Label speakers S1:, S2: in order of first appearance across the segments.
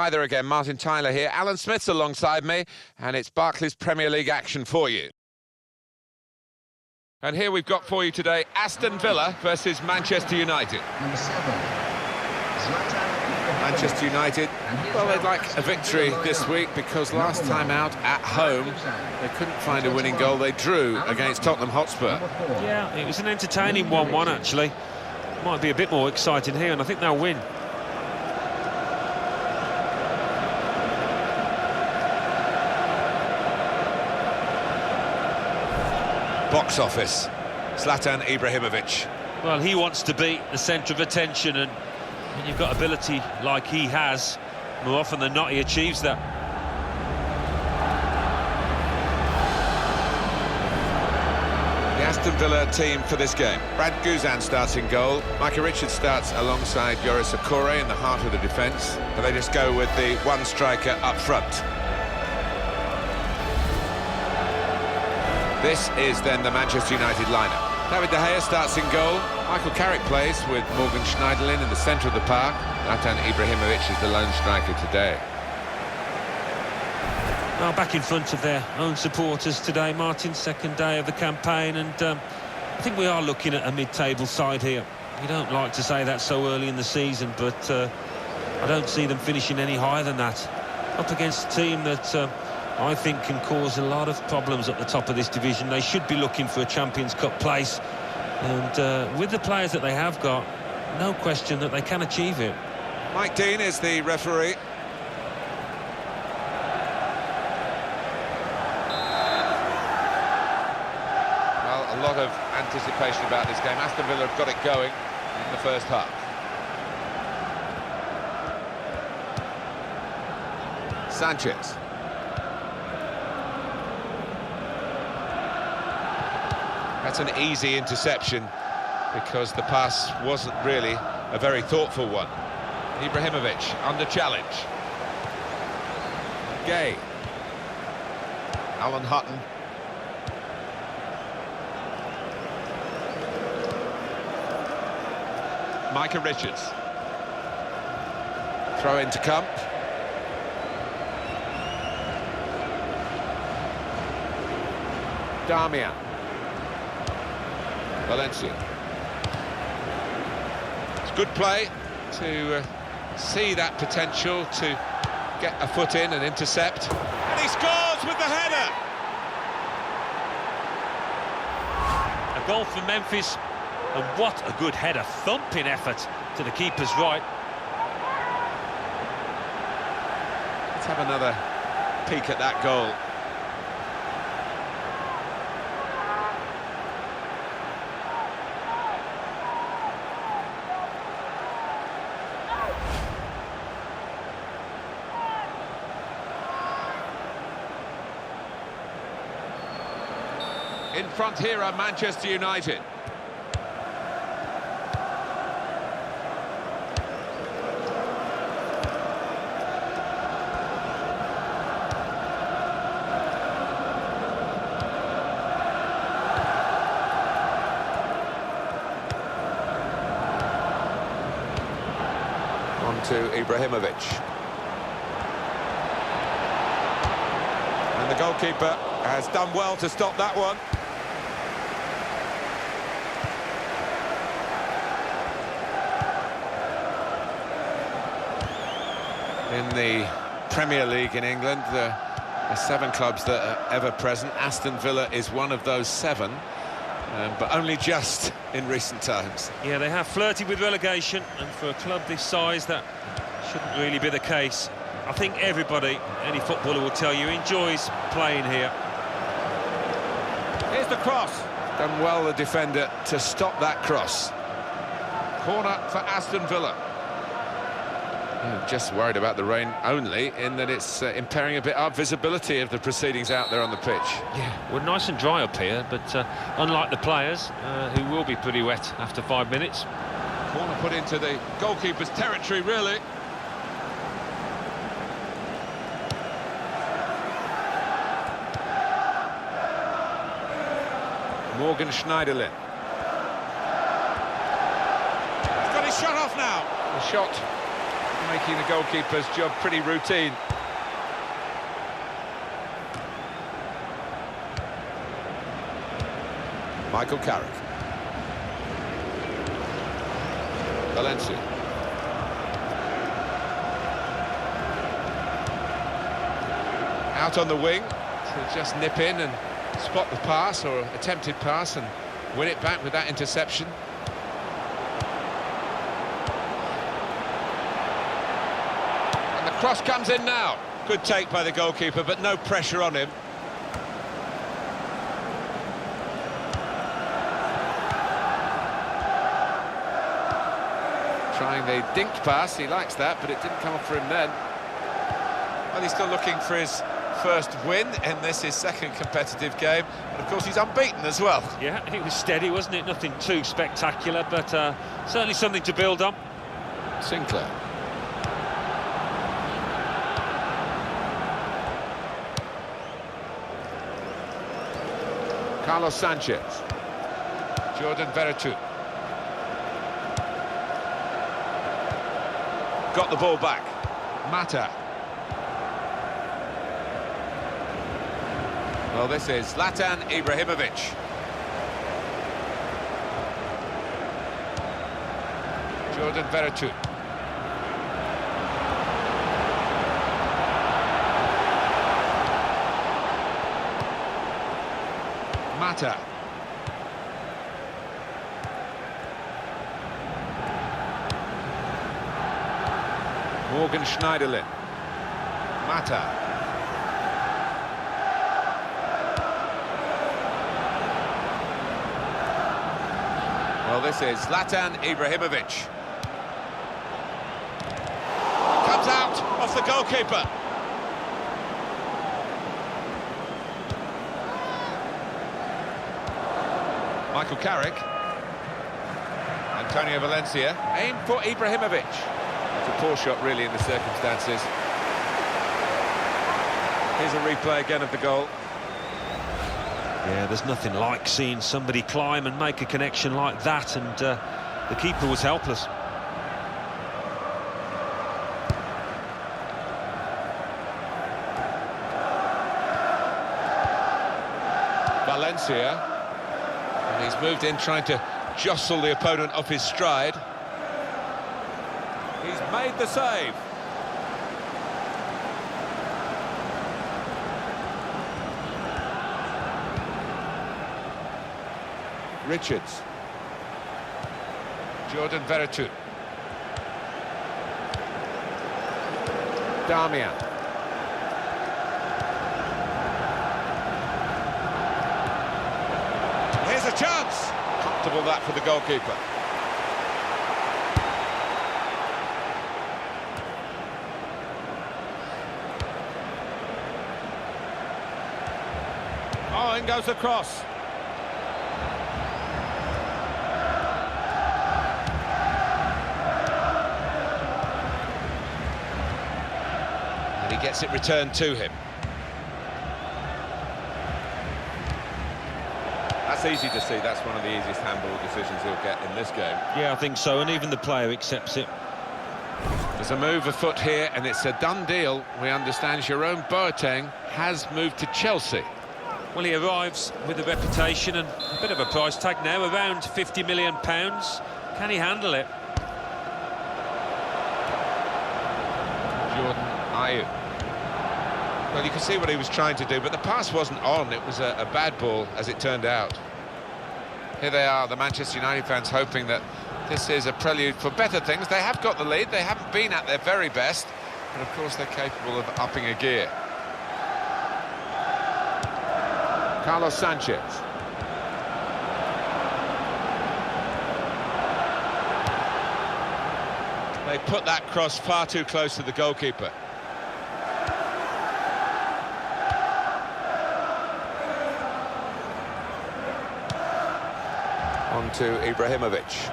S1: Hi there again, Martin Tyler here. Alan Smith's alongside me, and it's Barclays Premier League action for you. And here we've got for you today Aston Villa versus Manchester United.
S2: Number 7.
S1: Manchester United, well, they'd like a victory this week because last time out at home they couldn't find a winning goal. They drew against Tottenham Hotspur.
S3: Yeah, it was an entertaining 1-1 actually. Might be a bit more exciting here, and I think they'll win.
S1: Box office, Zlatan Ibrahimovic.
S3: Well, he wants to be the centre of attention, and when you've got ability like he has, more often than not he achieves that.
S1: The Aston Villa team for this game. Brad Guzan starts in goal. Micah Richards starts alongside Yoris Okore in the heart of the defence. But they just go with the one striker up front. This is then the Manchester United lineup. David De Gea starts in goal. Michael Carrick plays with Morgan Schneiderlin in the centre of the park. Zlatan Ibrahimovic is the lone striker today.
S3: Well, back in front of their own supporters today, Martin, second day of the campaign, and I think we are looking at a mid-table side here. You don't like to say that so early in the season, but I don't see them finishing any higher than that. Up against a team that I think can cause a lot of problems at the top of this division. They should be looking for a Champions Cup place, and with the players that they have got, no question that they can achieve it.
S1: Mike Dean is the referee. Well, a lot of anticipation about this game. Aston Villa have got it going in the first half. Sanchez. That's an easy interception because the pass wasn't really a very thoughtful one. Ibrahimovic under challenge. Gay. Alan Hutton. Micah Richards. Throw in to come. Damian. Valencia. It's good play to see that potential to get a foot in and intercept. And he scores with the header!
S3: A goal for Memphis, and what a good header. Thumping effort to the keeper's right.
S1: Let's have another peek at that goal. In front here are Manchester United. On to Ibrahimovic. And the goalkeeper has done well to stop that one. In the Premier League in England, there are 7 clubs that are ever present. Aston Villa is one of those 7, but only just in recent times.
S3: Yeah, they have flirted with relegation, and for a club this size, that shouldn't really be the case. I think everybody, any footballer will tell you, enjoys playing here.
S1: Here's the cross. Done well, the defender, to stop that cross. Corner for Aston Villa. I'm just worried about the rain only, in that it's impairing a bit our visibility of the proceedings out there on the pitch.
S3: Yeah, we're nice and dry up here, but unlike the players, who will be pretty wet after 5 minutes.
S1: Corner put into the goalkeeper's territory, really. Morgan Schneiderlin. He's got his shot off now. The shot making the goalkeeper's job pretty routine. Michael Carrick. Valencia. Out on the wing to just nip in and spot the pass, or attempted pass, and win it back with that interception. And the cross comes in now. Good take by the goalkeeper, but no pressure on him. Trying the dinked pass, he likes that, but it didn't come off for him then.
S2: Well, he's still looking for his first win in this, his second competitive game, and of course he's unbeaten as well.
S3: Yeah, it was steady, wasn't it? Nothing too spectacular, but certainly something to build on.
S1: Sinclair. Carlos Sanchez. Jordan Veretout. Got the ball back. Mata. Well, this is Zlatan Ibrahimovic. Jordan Veretout. Mata. Morgan Schneiderlin. Mata. Well, this is Zlatan Ibrahimovic. Comes out off the goalkeeper. Michael Carrick. Antonio Valencia. Aim for Ibrahimovic. It's a poor shot, really, in the circumstances. Here's a replay again of the goal.
S3: Yeah, there's nothing like seeing somebody climb and make a connection like that, and the keeper was helpless.
S1: Valencia. And he's moved in trying to jostle the opponent off his stride. He's made the save. Richards. Jordan Veretout. Damian. Here's a chance. Comfortable that for the goalkeeper. Oh, in goes the cross. And he gets it returned to him. That's easy to see. That's one of the easiest handball decisions he'll get in this game.
S3: Yeah, I think so, and even the player accepts it.
S1: There's a move afoot here, and it's a done deal. We understand Jerome Boateng has moved to Chelsea.
S3: Well, he arrives with a reputation and a bit of a price tag now, around £50 million. Can he handle it?
S1: Jordan Ayew. Well, you can see what he was trying to do, but the pass wasn't on. It was a bad ball, as it turned out. Here they are, the Manchester United fans, hoping that this is a prelude for better things. They have got the lead. They haven't been at their very best, but of course they're capable of upping a gear. Carlos Sanchez. They put that cross far too close to the goalkeeper. On to Ibrahimovic.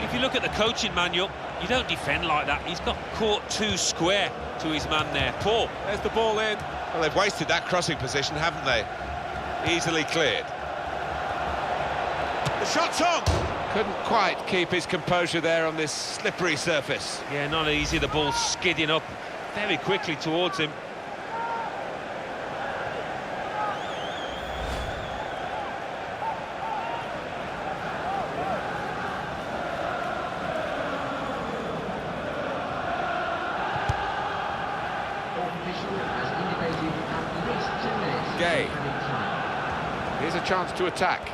S3: If you look at the coaching manual, you don't defend like that. He's got caught too square to his man there. Poor.
S1: There's the ball in. Well, they've wasted that crossing position, haven't they? Easily cleared. The shot's on! Couldn't quite keep his composure there on this slippery surface.
S3: Yeah, not easy, the ball skidding up very quickly towards him.
S1: Gay. Here's a chance to attack.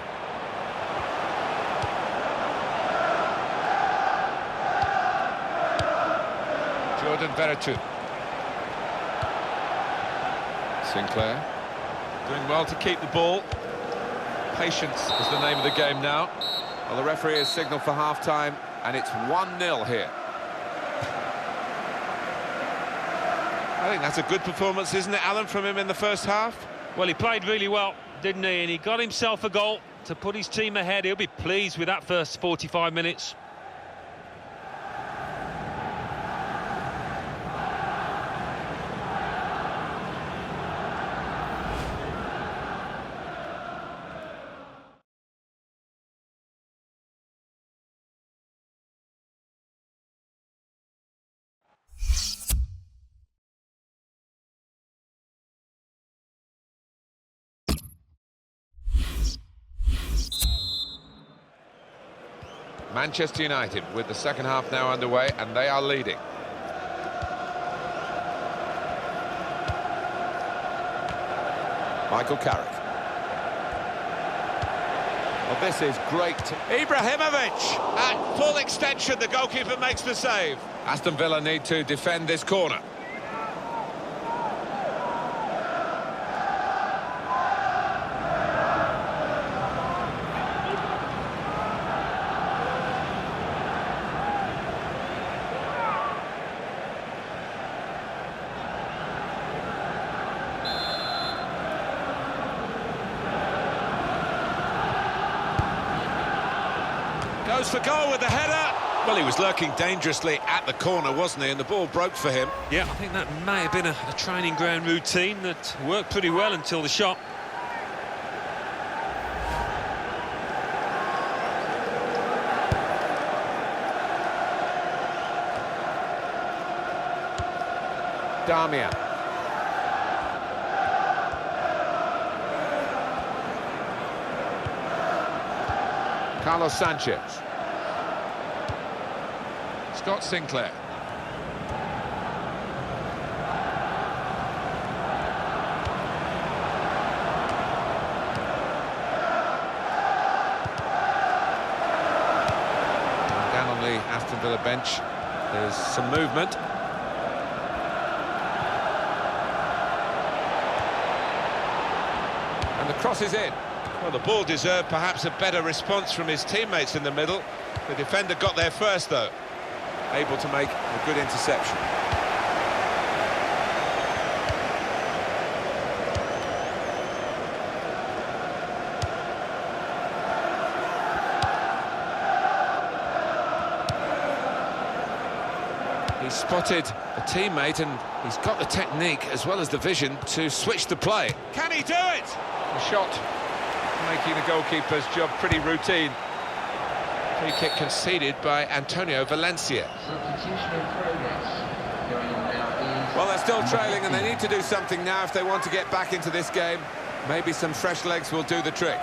S1: Jordan Veretout. Sinclair.
S2: Doing well to keep the ball. Patience is the name of the game now.
S1: Well, the referee has signalled for half-time, and it's 1-0 here. I think that's a good performance, isn't it, Alan, from him in the first half?
S3: Well, he played really well, didn't he? And he got himself a goal to put his team ahead. He'll be pleased with that first 45 minutes.
S1: Manchester United with the second half now underway, and they are leading. Michael Carrick. Well, this is great.
S2: Ibrahimovic at full extension, the goalkeeper makes the save.
S1: Aston Villa need to defend this corner.
S2: Goes for goal with the header. Well, he was lurking dangerously at the corner, wasn't he? And the ball broke for him.
S3: Yeah, I think that may have been a training ground routine that worked pretty well until the shot.
S1: Damian. Carlos Sanchez. Scott Sinclair. Down on the Aston Villa bench, there's some movement. And the cross is in.
S2: Well, the ball deserved perhaps a better response from his teammates in the middle. The defender got there first, though.
S1: Able to make a good interception. He's spotted a teammate, and he's got the technique as well as the vision to switch the play.
S2: Can he do it?
S1: The shot making the goalkeeper's job pretty routine. Free kick conceded by Antonio Valencia. Well, they're still trailing, and they need to do something now if they want to get back into this game. Maybe some fresh legs will do the trick.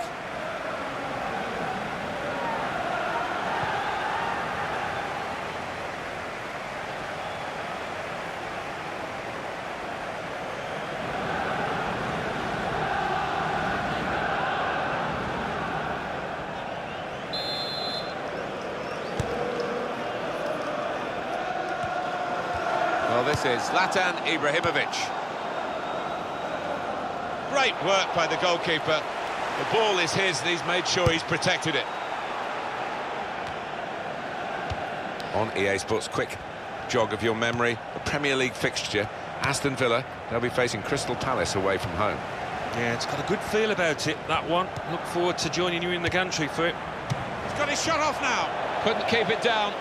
S1: Well, this is Zlatan Ibrahimovic.
S2: Great work by the goalkeeper. The ball is his, and he's made sure he's protected it.
S1: On EA Sports, quick jog of your memory. The Premier League fixture, Aston Villa, they'll be facing Crystal Palace away from home.
S3: Yeah, it's got a good feel about it, that one. Look forward to joining you in the gantry for it.
S2: He's got his shot off now.
S1: Couldn't keep it down.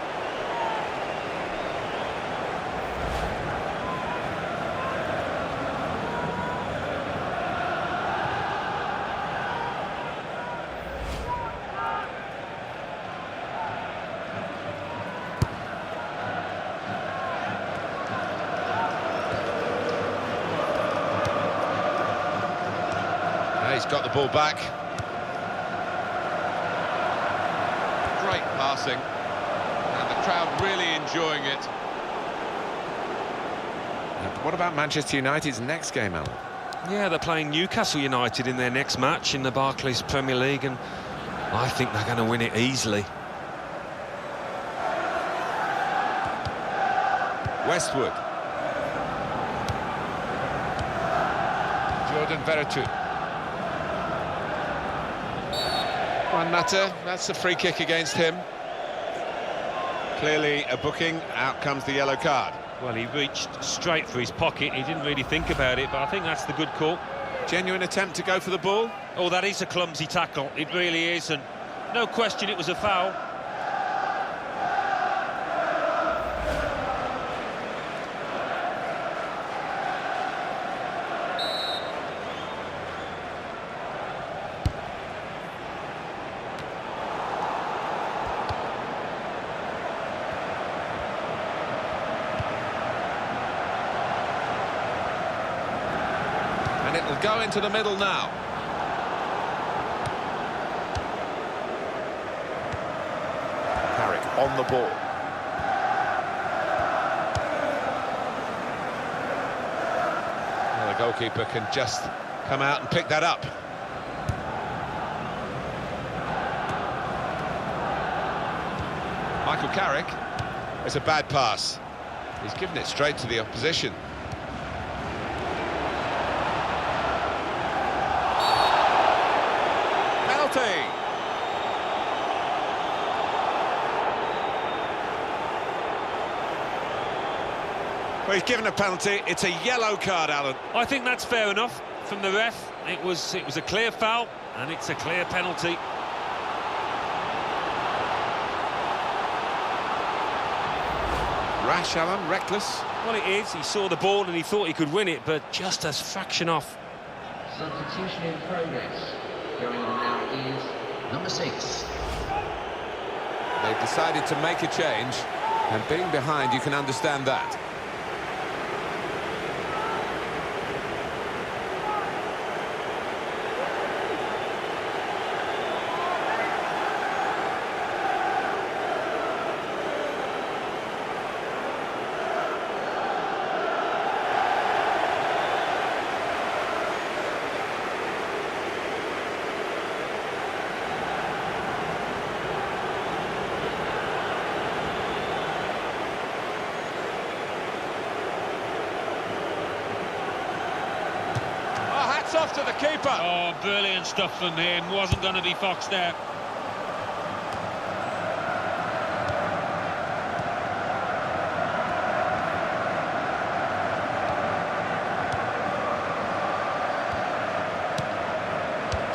S1: got the ball back. Great passing. And the crowd really enjoying it. What about Manchester United's next game, Alan?
S3: Yeah, they're playing Newcastle United in their next match in the Barclays Premier League, and I think they're going to win it easily.
S1: Westwood. Jordan Veretout. Juan Mata, that's a free kick against him. Clearly a booking, out comes the yellow card.
S3: Well, he reached straight for his pocket. He didn't really think about it, but I think that's the good call.
S1: Genuine attempt to go for the ball.
S3: Oh, that is a clumsy tackle. It really is, and no question it was a foul.
S1: And it'll go into the middle now. Carrick on the ball. Well, the goalkeeper can just come out and pick that up. Michael Carrick. It's a bad pass. He's given it straight to the opposition. Well, he's given a penalty. It's a yellow card, Alan.
S3: I think that's fair enough from the ref. It was a clear foul, and it's a clear penalty.
S1: Rash, Alan, reckless.
S3: Well, it is. He saw the ball and he thought he could win it, but just a fraction off.
S4: Substitution in progress. Going on now is number 6.
S1: They've decided to make a change, and being behind, you can understand that.
S2: Off to the keeper.
S3: Oh, brilliant stuff from him. Wasn't going to be foxed out.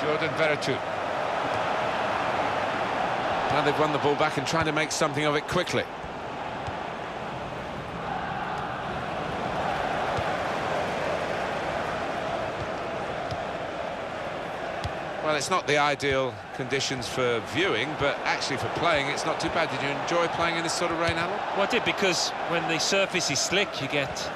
S1: Jordan Veretout. Now they've won the ball back and trying to make something of it quickly. Well, it's not the ideal conditions for viewing, but actually for playing, it's not too bad. Did you enjoy playing in this sort of rain, Alan?
S3: Well, I did, because when the surface is slick, you get...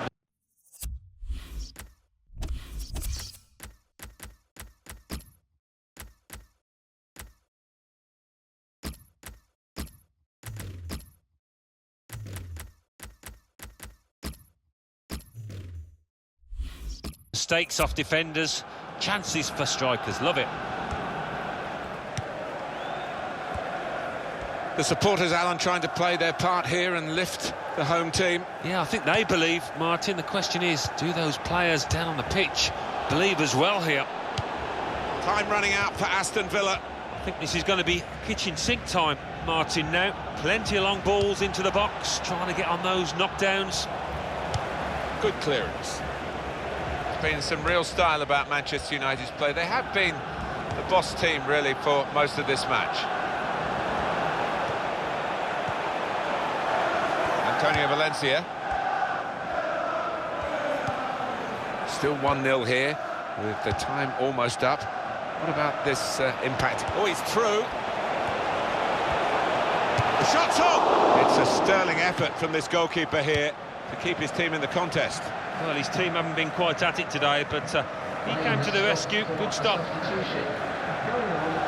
S3: mistakes off defenders, chances for strikers. Love it.
S1: The supporters, Alan, trying to play their part here and lift the home team.
S3: Yeah, I think they believe, Martin. The question is, do those players down on the pitch believe as well here?
S1: Time running out for Aston Villa.
S3: I think this is going to be kitchen sink time, Martin, now. Plenty of long balls into the box, trying to get on those knockdowns.
S1: Good clearance.
S2: There's been some real style about Manchester United's play. They have been the boss team, really, for most of this match. Antonio Valencia.
S1: Still 1-0 here, with the time almost up. What about this impact? Oh, he's through. The shot's on! It's a sterling effort from this goalkeeper here to keep his team in the contest.
S3: Well, his team haven't been quite at it today, but He came to the rescue. Good stop.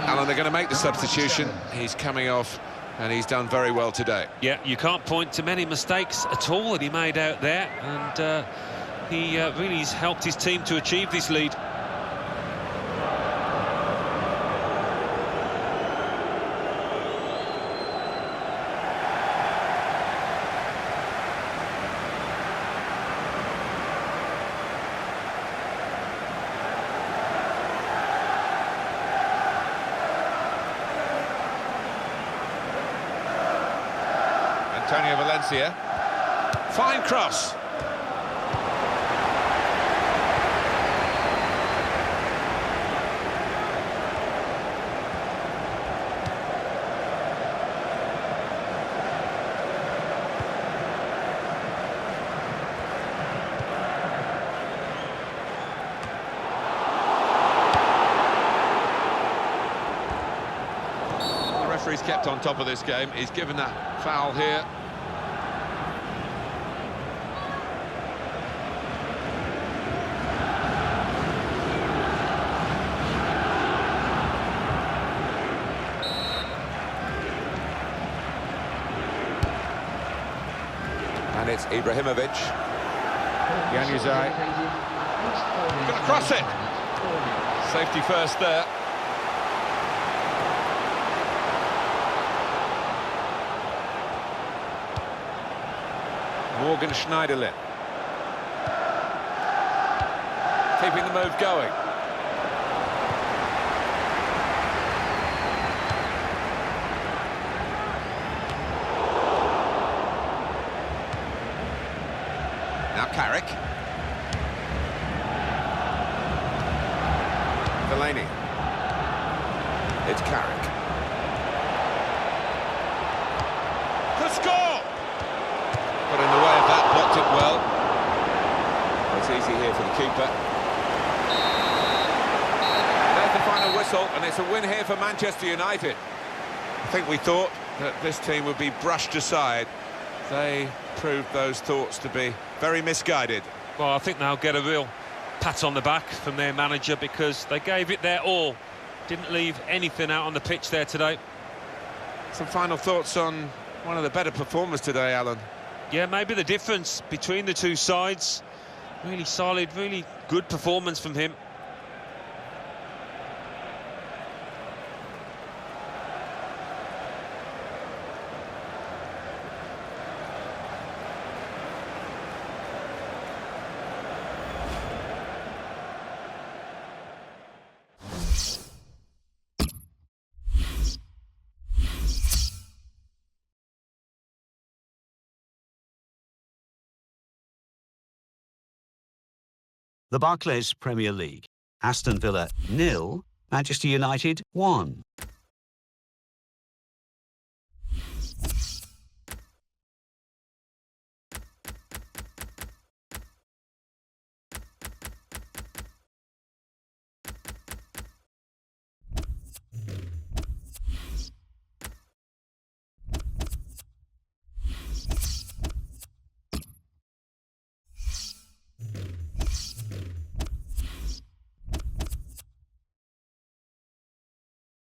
S1: Alan, they're going to make the substitution. He's coming off, and he's done very well today.
S3: Yeah, you can't point to many mistakes at all that he made out there, and he really has helped his team to achieve this lead.
S1: Antonio Valencia. Fine cross. The referee's kept on top of this game. He's given that foul here. And it's Ibrahimovic. Januzaj. Gonna cross it. Safety first there. Morgan Schneiderlin. Keeping the move going. Now Carrick. Delaney. It's Carrick. Could score! Got in the way of that, blocked it well. It's easy here for the keeper. There's the final whistle, and it's a win here for Manchester United. I think we thought that this team would be brushed aside. They proved those thoughts to be very misguided.
S3: Well, I think they'll get a real pat on the back from their manager because they gave it their all. Didn't leave anything out on the pitch there today.
S1: Some final thoughts on one of the better performers today, Alan.
S3: Yeah, maybe the difference between the two sides. Really solid, really good performance from him.
S5: The Barclays Premier League. Aston Villa 0, Manchester United 1.